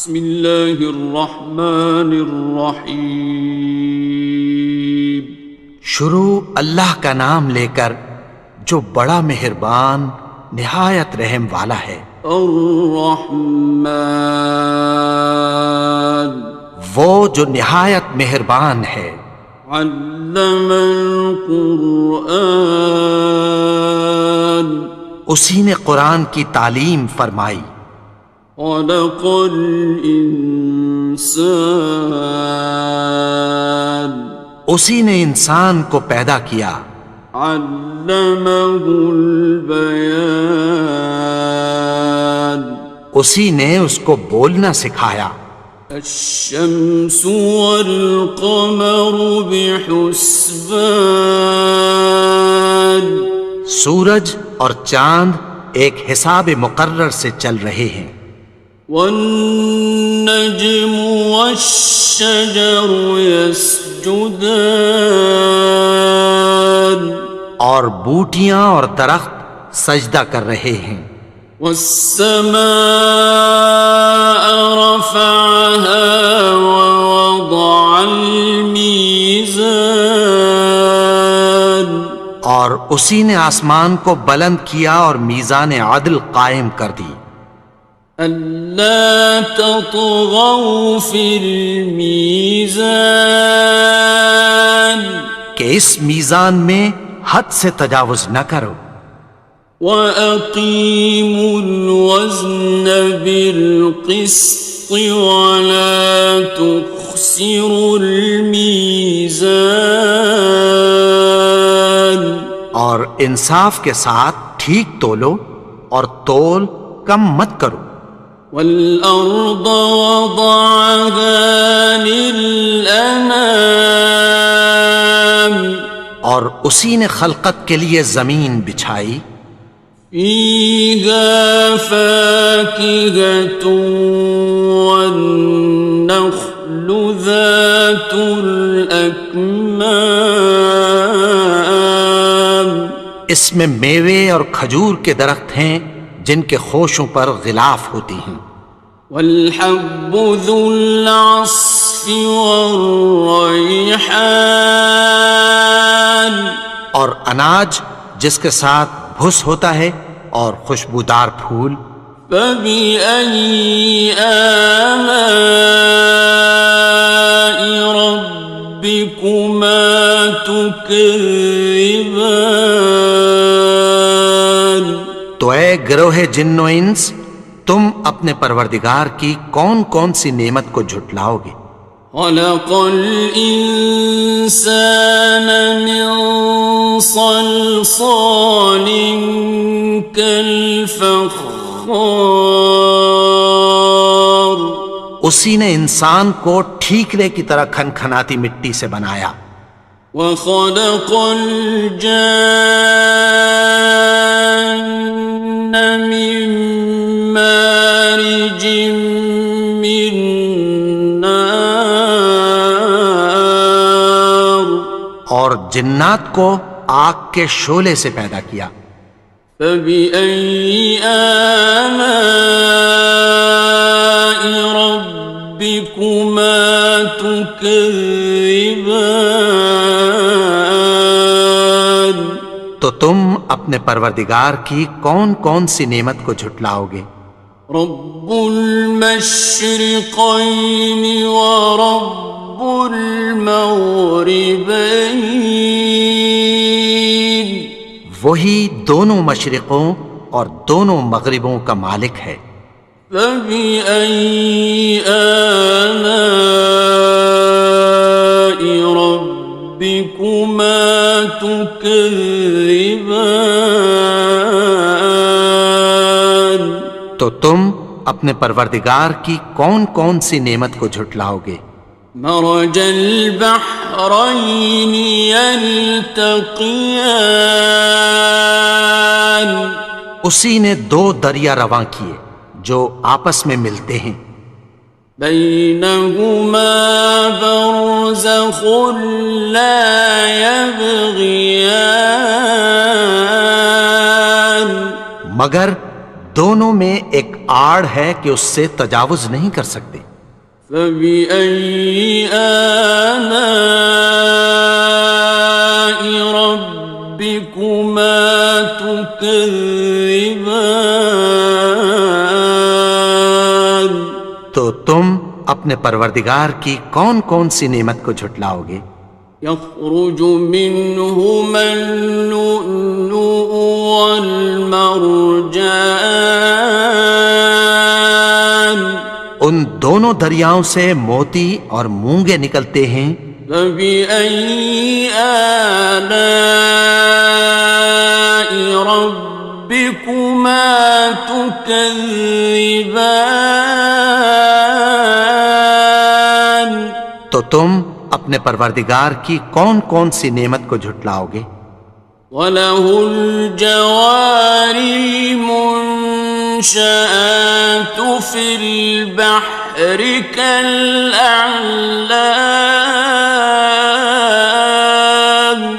بسم اللہ الرحمن الرحیم. شروع اللہ کا نام لے کر جو بڑا مہربان نہایت رحم والا ہے. الرحمن وہ جو نہایت مہربان ہے. علم القرآن اسی نے قرآن کی تعلیم فرمائی. خلق الانسان اسی نے انسان کو پیدا کیا. علمہ البیان اسی نے اس کو بولنا سکھایا. الشمس والقمر بحسبان سورج اور چاند ایک حساب مقرر سے چل رہے ہیں. والنجم والشجر يسجدان اور بوٹیاں اور درخت سجدہ کر رہے ہیں. والسماء رفعها ووضع الميزان اور اسی نے آسمان کو بلند کیا اور میزان عدل قائم کر دی. ألا تطغوا في الميزان کہ اس میزان میں حد سے تجاوز نہ کرو. وَأَقِيمُوا الْوَزْنَ بِالْقِسْطِ وَلَا تُخْسِرُوا الْمِيزَانَ اور انصاف کے ساتھ ٹھیک تولو اور تول کم مت کرو. وَالْأَرْضَ وَضَعَهَا لِلْأَنَامِ اور اسی نے خلقت کے لیے زمین بچھائی. فِيهَا فَاكِهَةٌ وَالنَّخْلُ ذَاتُ الْأَكْمَامِ اس میں میوے اور کھجور کے درخت ہیں جن کے خوشوں پر غلاف ہوتی ہیں. وَالْحَبُّ ذُو الْعَصْفِ وَالرَّيْحَانِ اور اناج جس کے ساتھ بھس ہوتا ہے اور خوشبودار پھول. فَبِأَيِّ آلَاءِ رَبِّكُمَا تُكَذِّبَانِ تو اے گروہ جن و انس تم اپنے پروردگار کی کون کون سی نعمت کو جھٹلاؤ گے. خَلَقَ الْإِنسَانَ مِنْ صَلْصَالٍ كَالْفَخَّارِ اسی نے انسان کو ٹھیکرے کی طرح کھنکھناتی مٹی سے بنایا. وَخَلَقَ الْجَانَّ مِن مَّارِجٍ مِّن نَّارٍ اور جنات کو آگ کے شعلے سے پیدا کیا. فَبِأَيِّ آلَاءِ رَبِّكُمَا تُكَذِّبَانِ تو تم اپنے پروردگار کی کون کون سی نعمت کو جھٹلاؤ گے. رب المشرقین ورب المغربین وہی دونوں مشرقوں اور دونوں مغربوں کا مالک ہے. فَبِأَيِّ آلَاءِ رَبِّكُمَا تُكَذِّبَانِ تو تم اپنے پروردگار کی کون کون سی نعمت کو جھٹلاؤ گے. مرج البحرین یلتقیان اسی نے دو دریا رواں کیے جو آپس میں ملتے ہیں. بینہما برزخ لا یبغیان مگر دونوں میں ایک آڑ ہے کہ اس سے تجاوز نہیں کر سکتے۔ فبأي آلاء ربكما تكذبان؟ تو تم اپنے پروردگار کی کون کون سی نعمت کو جھٹلاؤ گے؟ يخرج منهما اللؤلؤ والمرجان ان دونوں دریاؤں سے موتی اور مونگے نکلتے ہیں۔ فبأي آلاء ربكما تكذبان؟ تو تم اپنے پروردگار کی کون کون سی نعمت کو جھٹلاؤ گے؟ وَلَهُ الْجَوَارِ الْمُنشَآتُ فِي الْبَحْرِ كَالْأَعْلَامِ،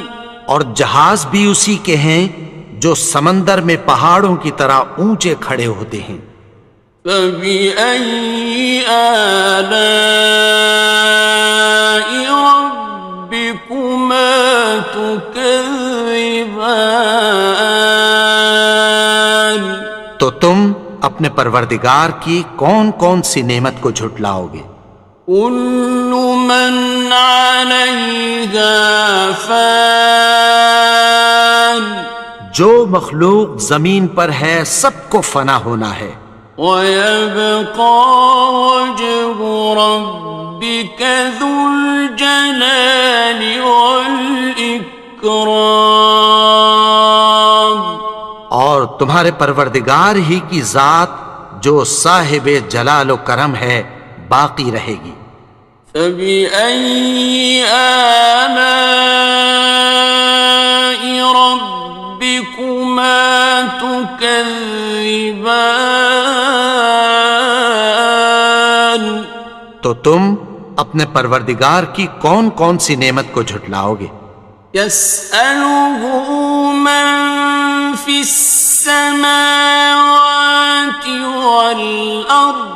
اور جہاز بھی اسی کے ہیں جو سمندر میں پہاڑوں کی طرح اونچے کھڑے ہوتے ہیں۔ فَبِأَيِّ آلَاءِ رَبِّكُمَا تُكَذِّبَانِ؟ تو تم اپنے پروردگار کی کون کون سی نعمت کو جھٹلاؤ گے؟ كُلُّ مَنْ عَلَيْهَا فَانٍ، جو مخلوق زمین پر ہے سب کو فنا ہونا ہے۔ وَيَبْقَى وَجْهُ رَبِّكَ ذُو الْجَلَالِ وَالْإِكْرَامِ، اور تمہارے پروردگار ہی کی ذات جو صاحب جلال و کرم ہے باقی رہے گی۔ فَبِأَيِّ آلَاءِ رَبِّكُمَا تُكَذِّبَانِ؟ تو تم اپنے پروردگار کی کون کون سی نعمت کو جھٹلاؤ گے؟ يَسْأَلُهُ مَن فِي السَّمَاوَاتِ وَالْأَرْضِ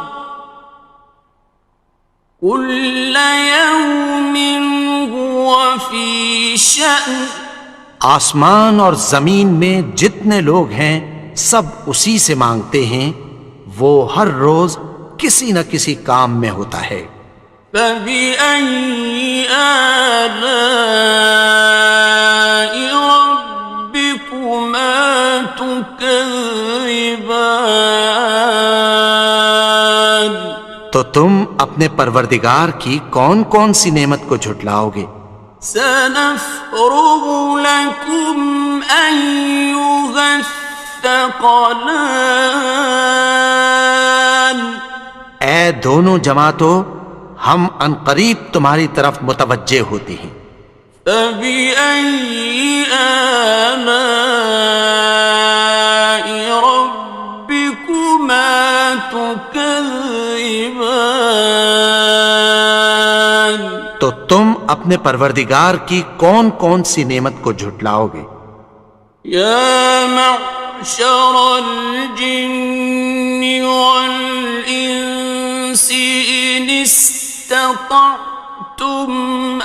كُلَّ يَوْمٍ هُوَ فِي شَأْنٍ، آسمان اور زمین میں جتنے لوگ ہیں سب اسی سے مانگتے ہیں، وہ ہر روز کسی نہ کسی کام میں ہوتا ہے۔ فَبِأَيِّ آلَاءِ رَبِّكُمَا تُكَذِّبَانِ؟ تو تم اپنے پروردگار کی کون کون سی نعمت کو جھٹلاؤ گے؟ سَنَفْرُغُ لَكُمْ أَيُّهَ الثَّقَلَانِ، اے دونوں جماعتوں ہم عنقریب تمہاری طرف متوجہ ہوتے ہیں۔ فَبِأَيِّ آلَاءِ رَبِّكُمَا تُكَذِّبَانِ؟ تو تم اپنے پروردگار کی کون کون سی نعمت کو جھٹلاؤ گے؟ يَا مَعْشَرَ الْجِنِّ وَالْإِنسِ إِنِ اسْتَطَعْتُمْ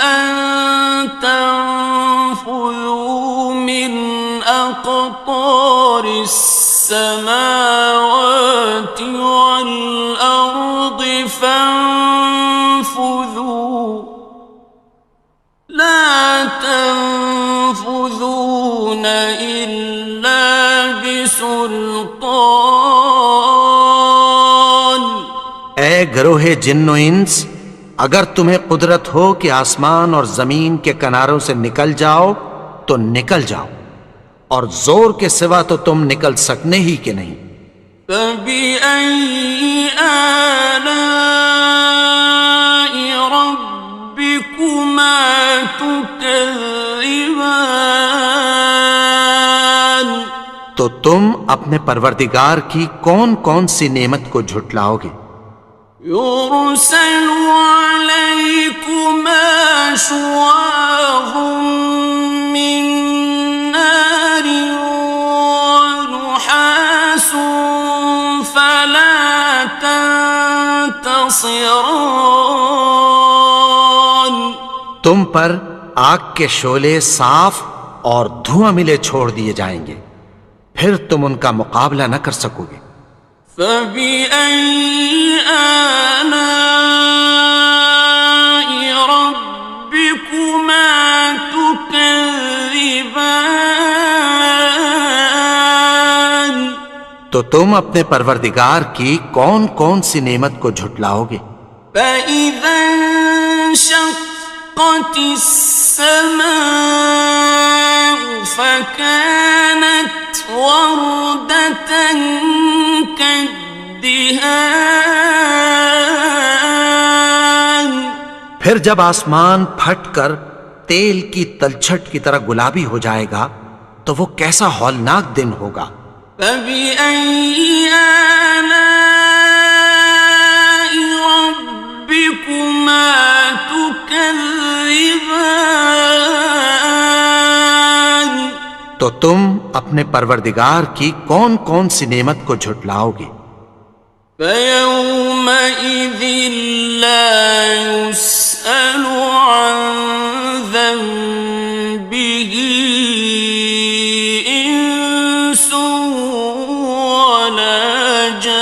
أَن تَنفُذُوا مِنْ أَقْطَارِ السَّمَاوَاتِ وَالْأَرْضِ فَانفُذُوا لَا تَنفُذُونَ إِلَّا بِسُلْطَانٍ۔ اے گروہ جن و انس، اگر تمہیں قدرت ہو کہ آسمان اور زمین کے کناروں سے نکل جاؤ تو نکل جاؤ، اور زور کے سوا تو تم نکل سکنے ہی کہ نہیں۔ فَبِأَيِّ آلَاءِ رَبِّكُمَا تُكَذِّبَانِ؟ تو تم اپنے پروردگار کی کون کون سی نعمت کو جھٹلاؤ گے؟ يُرْسَلُ عَلَيْكُمَا شُوَاظٌ مِّن نَّارٍ وَنُحَاسٌ ينتصران تم پر آگ کے شعلے صاف اور دھواں ملے چھوڑ دیے جائیں گے، پھر تم ان کا مقابلہ نہ کر سکو گے۔ فبأي آلاء ربكما تكذبان تو تم اپنے پروردگار کی کون کون سی نعمت کو جھٹلاؤ گے؟ فإذا انشقت السماء فكانت وردة كالدهان پھر جب آسمان پھٹ کر تیل کی تلچھٹ کی طرح گلابی ہو جائے گا تو وہ کیسا ہولناک دن ہوگا۔ فبأي آلاء ربكما تكذبان تو تم اپنے پروردگار کی کون کون سی نعمت کو جھٹلاؤ گے؟ فيومئذ لا يسأل عن ذنبه إنس ولا جان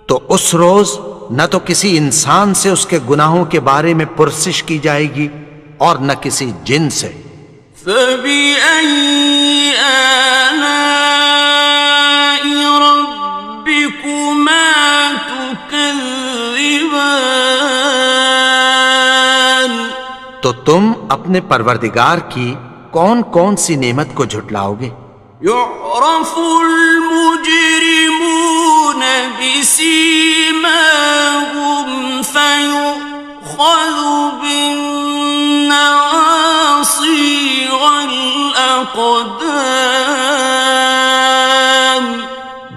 تو اس روز نہ تو کسی انسان سے اس کے گناہوں کے بارے میں پرسش کی جائے گی اور نہ کسی جن سے۔ فبأي آلاء ربكما تكذبان تو تم اپنے پروردگار کی کون کون سی نعمت کو جھٹلاؤ گے؟ يعرف المجرمون بسيماهم فيؤخذ بالنواصي والأقدام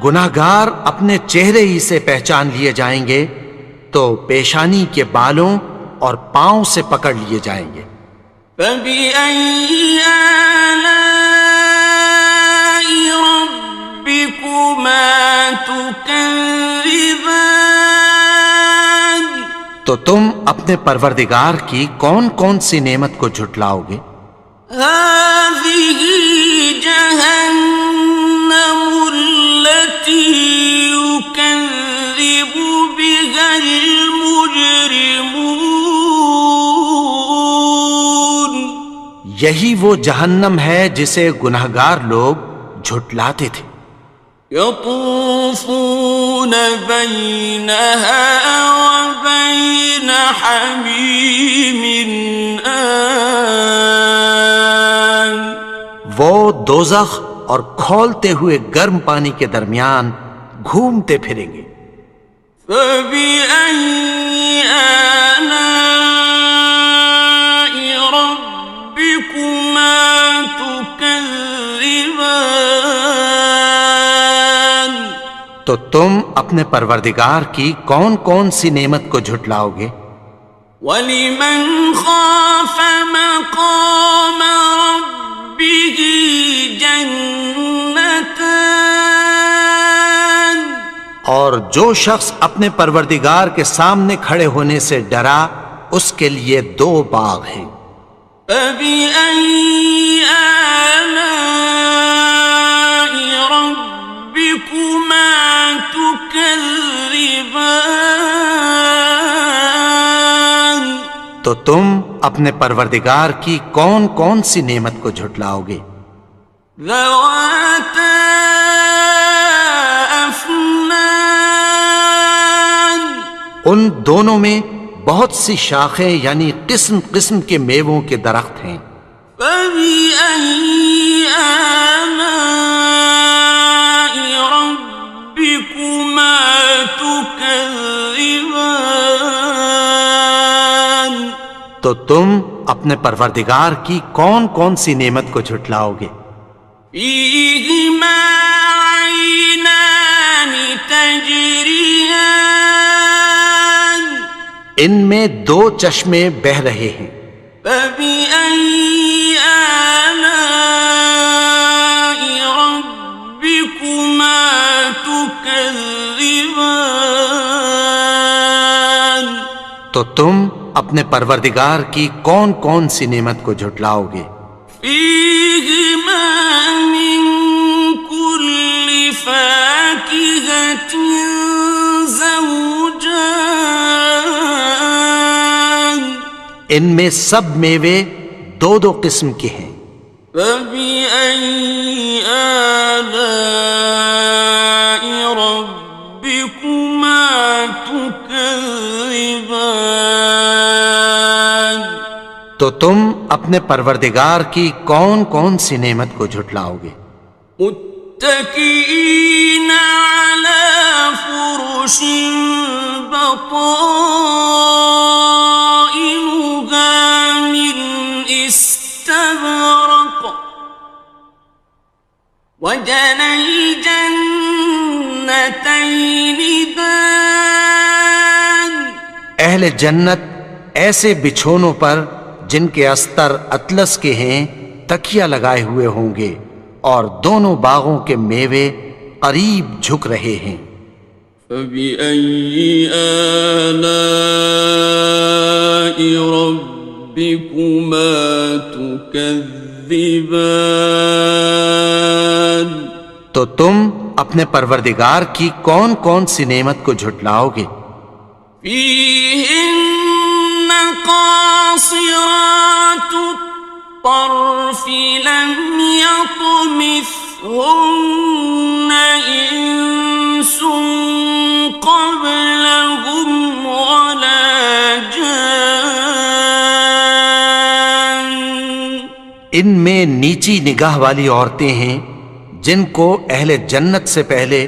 گناہگار اپنے چہرے ہی سے پہچان لیے جائیں گے تو پیشانی کے بالوں اور پاؤں سے پکڑ لیے جائیں گے۔ فبأي آلاء ربكما تكذبان تو تم اپنے پروردگار کی کون کون سی نعمت کو جھٹلاؤ گے؟ هذه جهنم التي يكذب بها المجرمون یہی وہ جہنم ہے جسے گناہگار لوگ جھٹلاتے تھے۔ يطوفون بينها وبين حميم آن وہ دوزخ اور کھولتے ہوئے گرم پانی کے درمیان گھومتے پھریں گے۔ فبأي آلاء ربكما تكذبان تو تم اپنے پروردگار کی کون کون سی نعمت کو جھٹلاؤ گے؟ وَلِمَنْ خَافَ مَقَامَ رَبِّهِ جَنَّتَانِ اور جو شخص اپنے پروردگار کے سامنے کھڑے ہونے سے ڈرا اس کے لیے دو باغ ہیں۔ فَبِأَيِّ آلَاءِ رَبِّكُمَا تُكَذِّبَانِ تو تم اپنے پروردگار کی کون کون سی نعمت کو جھٹلاؤ گے؟ ذَوَاتَا أَفْنَانٍ ان دونوں میں بہت سی شاخیں یعنی قسم قسم کے میووں کے درخت ہیں۔ فَبِأَيِّ آلَاءِ رَبِّكُمَا تُكَذِّبَانِ تو تم اپنے پروردگار کی کون کون سی نعمت کو جھٹلاؤ گے؟ فِيهِمَا عَيْنَانِ تَجْرِيَانِ ان میں دو چشمے بہہ رہے ہیں۔ فَبِأَيِّ آلَاءِ رَبِّكُمَا تُكَذِّبَانِ تكذبان تو تم اپنے پروردگار کی کون کون سی نعمت کو جھٹلاؤ گے؟ فيهما من كل فاكهة زوجان ان میں سب میوے دو دو قسم کے ہیں۔ فبأي آلاء ربكما تكذبان تو تم اپنے پروردگار کی کون کون سی نعمت کو جھٹلاؤ گے؟ متكئين على فرش بطائنها من استبرق وجنى الجنتين دان اہل جنت ایسے بچھونوں پر جن کے استر اطلس کے ہیں تکیہ لگائے ہوئے ہوں گے، اور دونوں باغوں کے میوے قریب جھک رہے ہیں۔ فبأي آلاء ربكما تكذبان تو تم اپنے پروردگار کی کون کون سی نعمت کو جھٹلاؤ گے؟ فيهن قاصرات الطرف لم يطمثهن إنس قبلهم ولا جان ان میں نیچی نگاہ والی عورتیں ہیں جن کو اہل جنت سے پہلے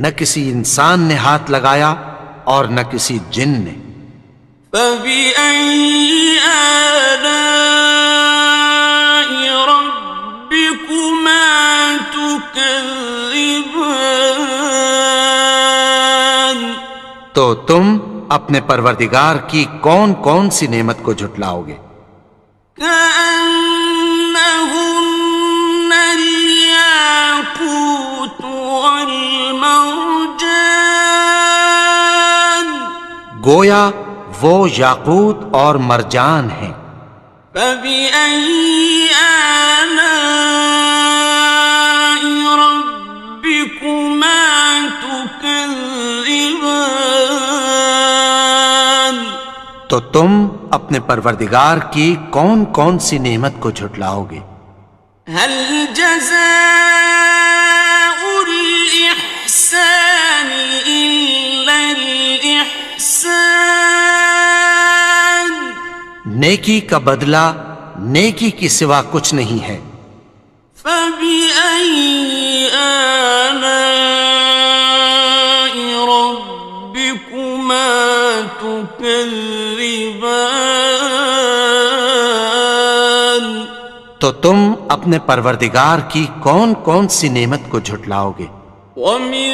نہ کسی انسان نے ہاتھ لگایا اور نہ کسی جن نے۔ فبأي آلاء ربكما تكذبان تو تم اپنے پروردگار کی کون کون سی نعمت کو جھٹلاؤ گے؟ كأنهن الياقوت والمرجان گویا وہ یاقوت اور مرجان ہیں۔ فبأي آلاء ربكما تكذبان تو تم اپنے پروردگار کی کون کون سی نعمت کو جھٹلاؤ گے؟ هل جزاء الإحسان إلا الإحسان نیکی کا بدلہ نیکی کی سوا کچھ نہیں ہے۔ فبأي آلاء ربكما تكذبان تو تم اپنے پروردگار کی کون کون سی نعمت کو جھٹلاؤ گے؟ ومن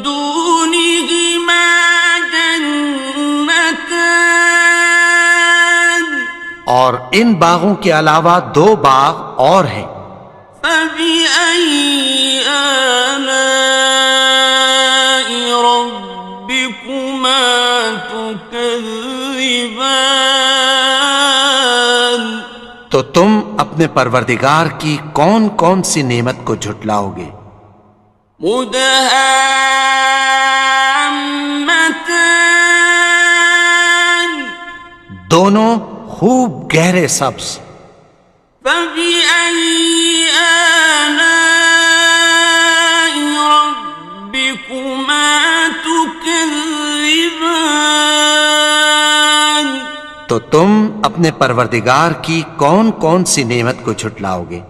دونهما جنتان اور ان باغوں کے علاوہ دو باغ اور ہیں۔ فبأي آلاء ربكما تكذبان تو تم اپنے پروردگار کی کون کون سی نعمت کو جھٹلاؤ گے؟ مدهامتان دونوں خوب گہرے سبز۔ فبأي آلاء ربكما تكذبان تو تم اپنے پروردگار کی کون کون سی نعمت کو جھٹلاؤ گے؟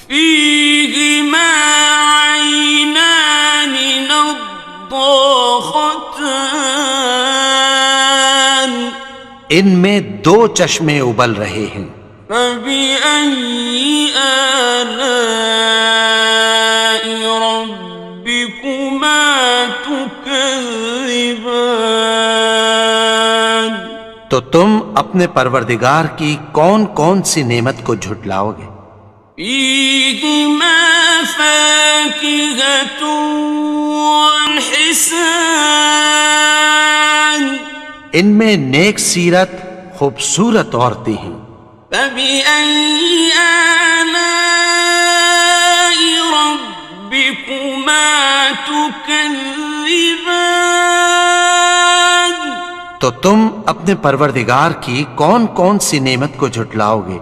فيهما عينان نضاختان ان میں دو چشمے ابل رہے ہیں۔ فبأي آلاء ربكما تكذبان تو تم اپنے پروردگار کی کون کون سی نعمت کو جھٹلاؤ گے؟ فيهما فاكهة والحسان ان میں نیک سیرت خوبصورت عورتیں ہیں. فبأي آلاء ربكما تكذبان تو تم اپنے پروردگار کی کون کون سی نعمت کو جھٹلاؤ گے؟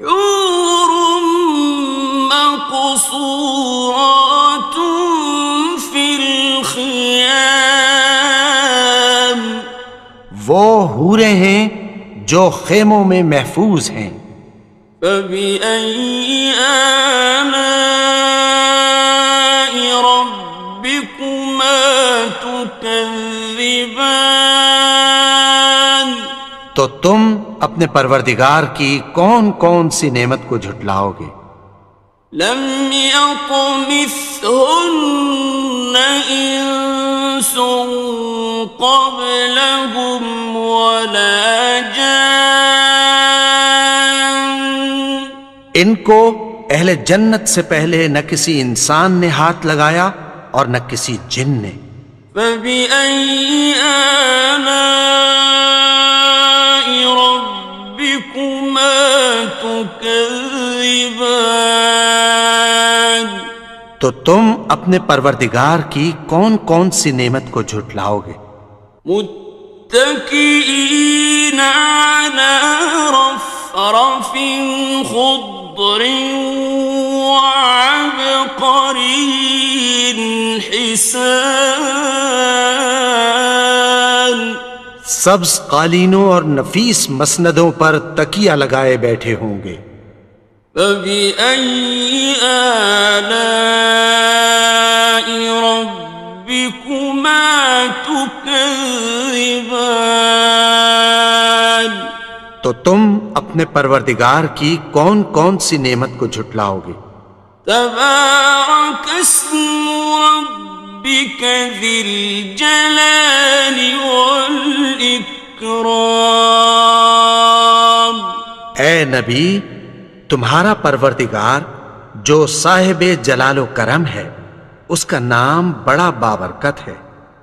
حور مقصورات في الخيام وہ حوریں ہیں جو خیموں میں محفوظ ہیں. فبأي آلاء ربكما تكذبان تو تم اپنے پروردگار کی کون کون سی نعمت کو جھٹلاؤ گے؟ لم يطمثهن إنس قبلهم ولا جان ان کو اہل جنت سے پہلے نہ کسی انسان نے ہاتھ لگایا اور نہ کسی جن نے. فبأي آلاء ربكما تكذبان تو تم اپنے پروردگار کی کون کون سی نعمت کو جھٹلاؤ گے؟ متكئين على رفرف خضر وعبقري حسان سبز قالینوں اور نفیس مسندوں پر تکیہ لگائے بیٹھے ہوں گے. فبأي آلاء ربكما تكذبان تو تم اپنے پروردگار کی کون کون سی نعمت کو جھٹلاؤ گے؟ تبارك اسم ربك ذي الجلال والإكرام اے نبی، تمہارا پروردگار جو صاحب جلال و کرم ہے، اس کا نام بڑا بابرکت ہے.